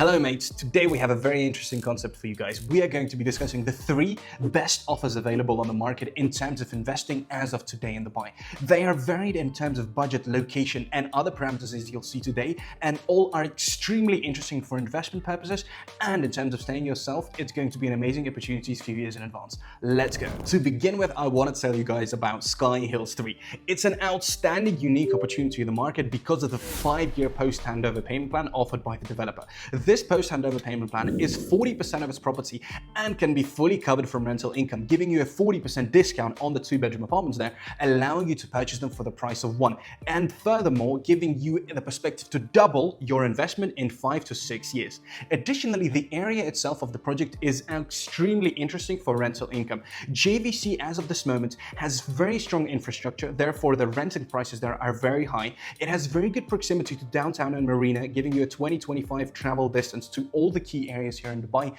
Hello mates, today we have a very interesting concept for you guys. We are going to be discussing the 3 best offers available on the market in terms of investing as of today in Dubai. They are varied in terms of budget, location and other parameters as you'll see today, and all are extremely interesting for investment purposes, and in terms of staying yourself, it's going to be an amazing opportunity few years in advance. Let's go. To begin with, I want to tell you guys about Sky Hills 3. It's an outstanding, unique opportunity in the market because of the 5-year post-handover payment plan offered by the developer. This post-handover payment plan is 40% of its property and can be fully covered from rental income, giving you a 40% discount on the 2-bedroom apartments there, allowing you to purchase them for the price of 1. And furthermore, giving you the perspective to double your investment in 5 to 6 years. Additionally, the area itself of the project is extremely interesting for rental income. JVC, as of this moment, has very strong infrastructure, therefore the renting prices there are very high. It has very good proximity to downtown and marina, giving you a 20-25 travel distance to all the key areas here in Dubai,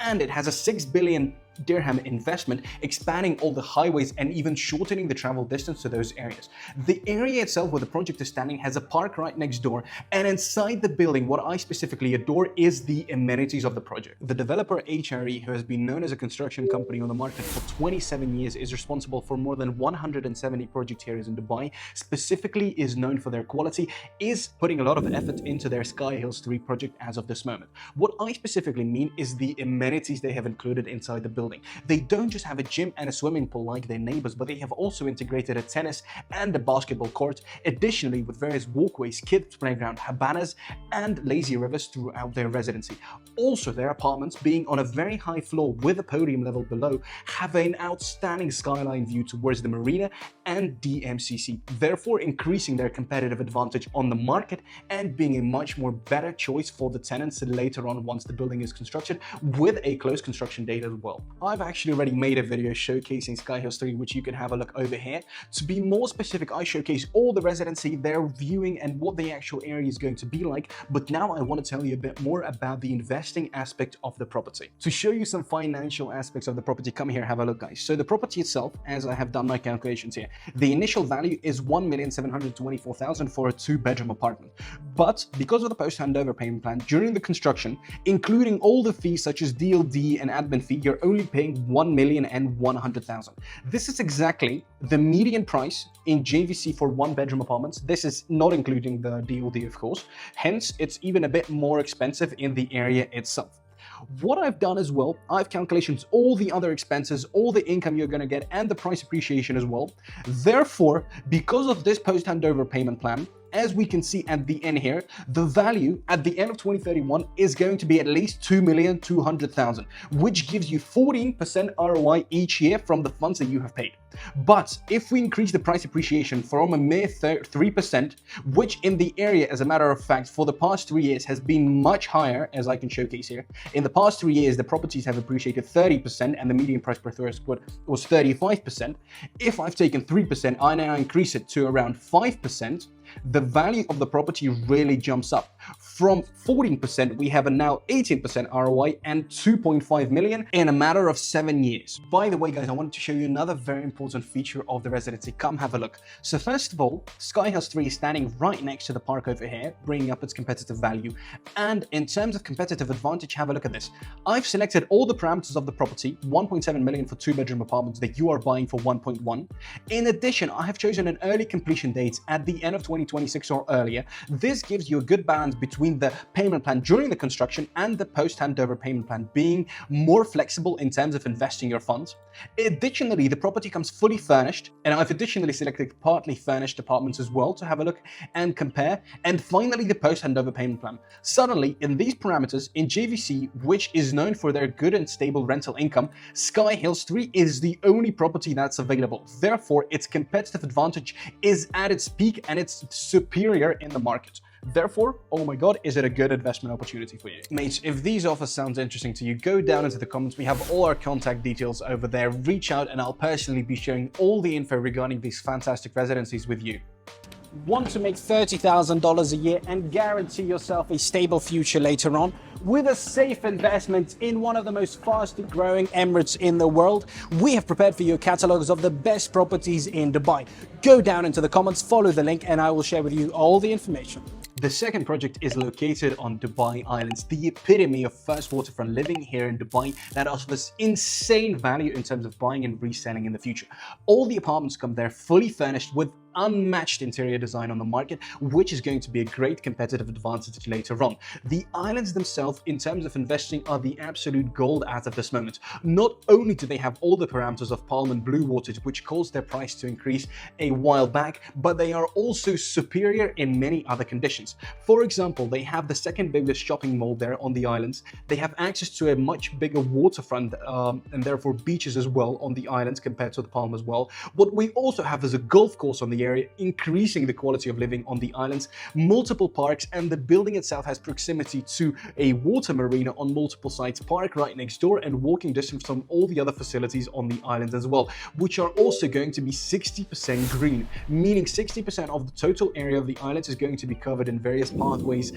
and it has a 6 billion dirham investment, expanding all the highways and even shortening the travel distance to those areas. The area itself where the project is standing has a park right next door, and inside the building, what I specifically adore is the amenities of the project. The developer HRE, who has been known as a construction company on the market for 27 years, is responsible for more than 170 project areas in Dubai, specifically is known for their quality, is putting a lot of effort into their Sky Hills 3 project as of this moment. What I specifically mean is the amenities they have included inside the building. They don't just have a gym and a swimming pool like their neighbors, but they have also integrated a tennis and a basketball court, additionally with various walkways, kids playground, habanas and lazy rivers throughout their residency. Also, their apartments, being on a very high floor with a podium level below, have an outstanding skyline view towards the marina and DMCC, therefore increasing their competitive advantage on the market and being a much more better choice for the tenants later on once the building is constructed, with a close construction date as well. I've actually already made a video showcasing Sky Hills 3, which you can have a look over here. To be more specific, I showcase all the residency, their viewing and what the actual area is going to be like, but now I want to tell you a bit more about the investing aspect of the property. To show you some financial aspects of the property, come here, have a look guys. So the property itself, as I have done my calculations here, the initial value is 1,724,000 for a 2-bedroom apartment. But because of the post-handover payment plan, during the construction, including all the fees such as DLD and admin fee, you're only paying 1,100,000. This is exactly the median price in JVC for 1-bedroom apartments. This is not including the DLD, of course. Hence, it's even a bit more expensive in the area itself. What I've done as well, I've calculations all the other expenses, all the income you're going to get, and the price appreciation as well. Therefore, because of this post-handover payment plan, as we can see at the end here, the value at the end of 2031 is going to be at least 2,200,000, which gives you 14% ROI each year from the funds that you have paid. But if we increase the price appreciation from a mere 3%, which in the area, as a matter of fact, for the past 3 years has been much higher, as I can showcase here. In the past 3 years, the properties have appreciated 30% and the median price per square foot was 35%. If I've taken 3%, I now increase it to around 5%. The value of the property really jumps up. From 14%, we have a now 18% ROI and 2.5 million in a matter of 7 years. By the way, guys, I wanted to show you another very important feature of the residency. Come have a look. So first of all, Sky Hills 3 is standing right next to the park over here, bringing up its competitive value. And in terms of competitive advantage, have a look at this. I've selected all the parameters of the property, 1.7 million for 2-bedroom apartments that you are buying for 1.1. In addition, I have chosen an early completion date at the end of 2026 or earlier. This gives you a good balance between the payment plan during the construction and the post-handover payment plan, being more flexible in terms of investing your funds. Additionally, the property comes fully furnished, and I've additionally selected partly furnished apartments as well to have a look and compare. And finally, the post-handover payment plan. Suddenly, in these parameters, in JVC, which is known for their good and stable rental income, Sky Hills 3 is the only property that's available. Therefore, its competitive advantage is at its peak and it's superior in the market. Therefore, oh my god, is it a good investment opportunity for you? Mates, if these offers sound interesting to you, go down into the comments. We have all our contact details over there. Reach out and I'll personally be sharing all the info regarding these fantastic residencies with you. Want to make $30,000 a year and guarantee yourself a stable future later on with a safe investment in one of the most fastest growing Emirates in the world? We have prepared for you catalogs of the best properties in Dubai. Go down into the comments, follow the link, and I will share with you all the information. The second project is located on Dubai Islands, the epitome of first waterfront living here in Dubai that offers insane value in terms of buying and reselling in the future. All the apartments come there fully furnished with unmatched interior design on the market, which is going to be a great competitive advantage later on. The islands themselves, in terms of investing, are the absolute gold as of this moment. Not only do they have all the parameters of palm and blue water, which caused their price to increase a while back, but they are also superior in many other conditions. For example, they have the second biggest shopping mall there on the islands. They have access to a much bigger waterfront and therefore beaches as well on the islands compared to the palm as well. What we also have is a golf course on the area, increasing the quality of living on the islands, multiple parks, and the building itself has proximity to a water marina on multiple sites, park right next door, and walking distance from all the other facilities on the islands as well, which are also going to be 60% green, meaning 60% of the total area of the islands is going to be covered in various pathways,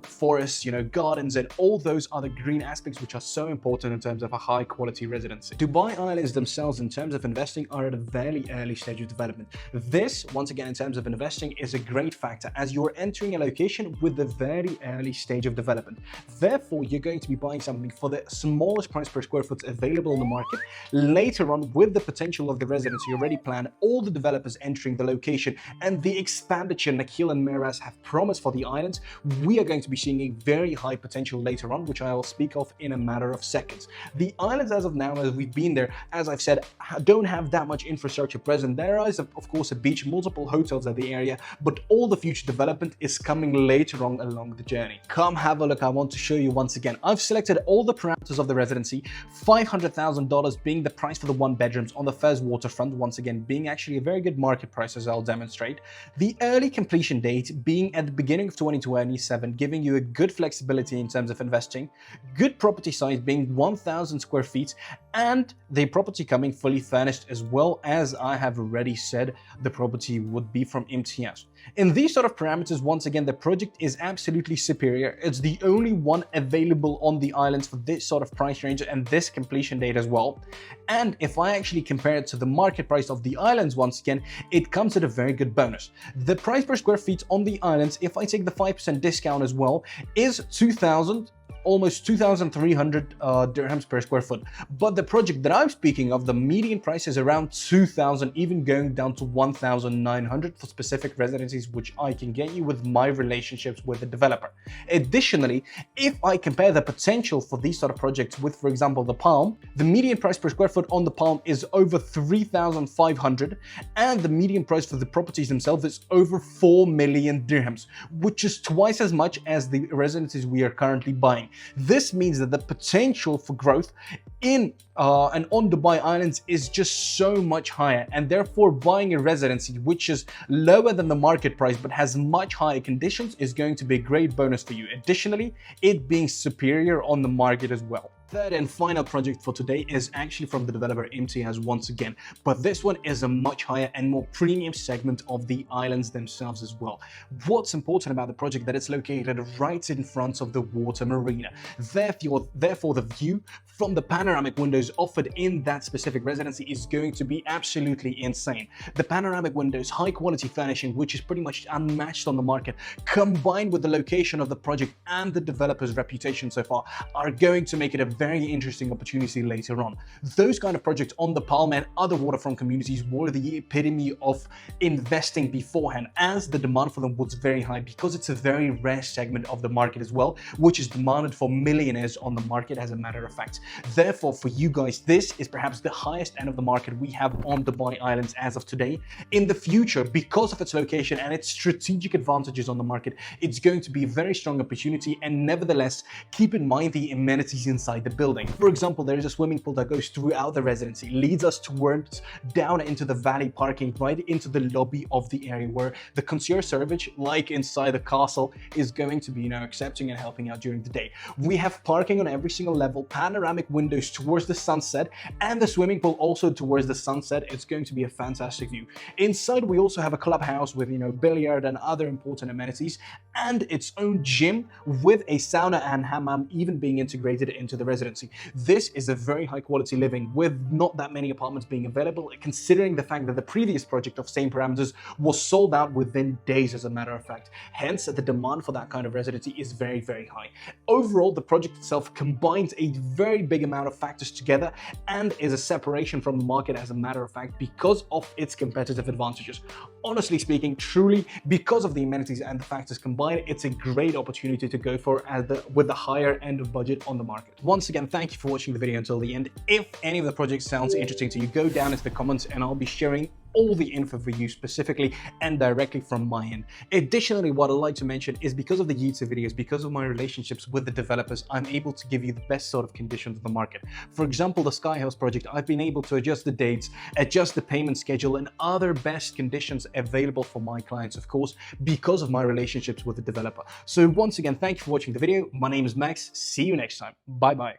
forests, gardens, and all those other green aspects which are so important in terms of a high quality residency. Dubai Islands themselves, in terms of investing, are at a very early stage of development. This, once again, in terms of investing, is a great factor as you're entering a location with the very early stage of development. Therefore, you're going to be buying something for the smallest price per square foot available on the market. Later on, with the potential of the residency already planned, all the developers entering the location, and the expenditure Nakheel and Miraz have promised for the islands, we are going to be seeing a very high potential later on, which I will speak of in a matter of seconds. The islands, as of now, as we've been there, as I've said, don't have that much infrastructure present. There is, of course, a beach, multiple hotels at the area, but all the future development is coming later on along the journey. Come have a look. I want to show you once again. I've selected all the parameters of the residency, $500,000 being the price for the one bedrooms on the first waterfront, once again being actually a very good market price, as I'll demonstrate. The early completion date being at the beginning of 2027, giving you a good flexibility in terms of investing, good property size being 1,000 square feet, and the property coming fully furnished, as well as I have already said, the property would be from Imtiaz. In these sort of parameters, once again, the project is absolutely superior. It's the only one available on the islands for this sort of price range and this completion date as well. And if I actually compare it to the market price of the islands, once again, it comes at a very good bonus. The price per square feet on the islands, if I take the 5% discount as well, is almost 2,300 dirhams per square foot. But the project that I'm speaking of, the median price is around 2,000, even going down to 1,900 for specific residencies, which I can get you with my relationships with the developer. Additionally, if I compare the potential for these sort of projects with, for example, the Palm, the median price per square foot on the Palm is over 3,500, and the median price for the properties themselves is over 4 million dirhams, which is twice as much as the residencies we are currently buying. This means that the potential for growth in and on Dubai Islands is just so much higher, and therefore buying a residency which is lower than the market price but has much higher conditions is going to be a great bonus for you. Additionally, it being superior on the market as well. Third and final project for today is actually from the developer Imtiaz once again, but this one is a much higher and more premium segment of the islands themselves as well. What's important about the project, that it's located right in front of the water marina. Therefore, the view from the panoramic windows offered in that specific residency is going to be absolutely insane. The panoramic windows, high quality furnishing, which is pretty much unmatched on the market, combined with the location of the project and the developer's reputation so far, are going to make it a very interesting opportunity later on. Those kind of projects on the Palm and other waterfront communities were the epitome of investing beforehand, as the demand for them was very high because it's a very rare segment of the market as well, which is demanded for millionaires on the market, as a matter of fact. Therefore, for you guys, this is perhaps the highest end of the market we have on Dubai Islands as of today. In the future, because of its location and its strategic advantages on the market, it's going to be a very strong opportunity. And nevertheless, keep in mind the amenities inside the building. For example, there is a swimming pool that goes throughout the residency, leads us towards down into the valley parking, right into the lobby of the area where the concierge service, like inside the castle, is going to be, accepting and helping out during the day. We have parking on every single level, panoramic windows towards the sunset, and the swimming pool also towards the sunset. It's going to be a fantastic view. Inside, we also have a clubhouse with, billiard and other important amenities, and its own gym with a sauna and hammam even being integrated into the residency. This is a very high quality living with not that many apartments being available, considering the fact that the previous project of same parameters was sold out within days, as a matter of fact. Hence, the demand for that kind of residency is very, very high. Overall, the project itself combines a very big amount of factors together and is a separation from the market, as a matter of fact, because of its competitive advantages. Honestly speaking, truly, because of the amenities and the factors combined, it's a great opportunity to go for with the higher end of budget on the market. Once again, thank you for watching the video until the end. If any of the projects sounds interesting to you, go down into the comments and I'll be sharing all the info for you specifically and directly from my end. Additionally, what I'd like to mention is because of the YouTube videos, because of my relationships with the developers, I'm able to give you the best sort of conditions of the market. For example, the Sky House project, I've been able to adjust the dates, adjust the payment schedule, and other best conditions available for my clients, of course, because of my relationships with the developer. So once again, thank you for watching the video. My name is Max. See you next time. Bye-bye.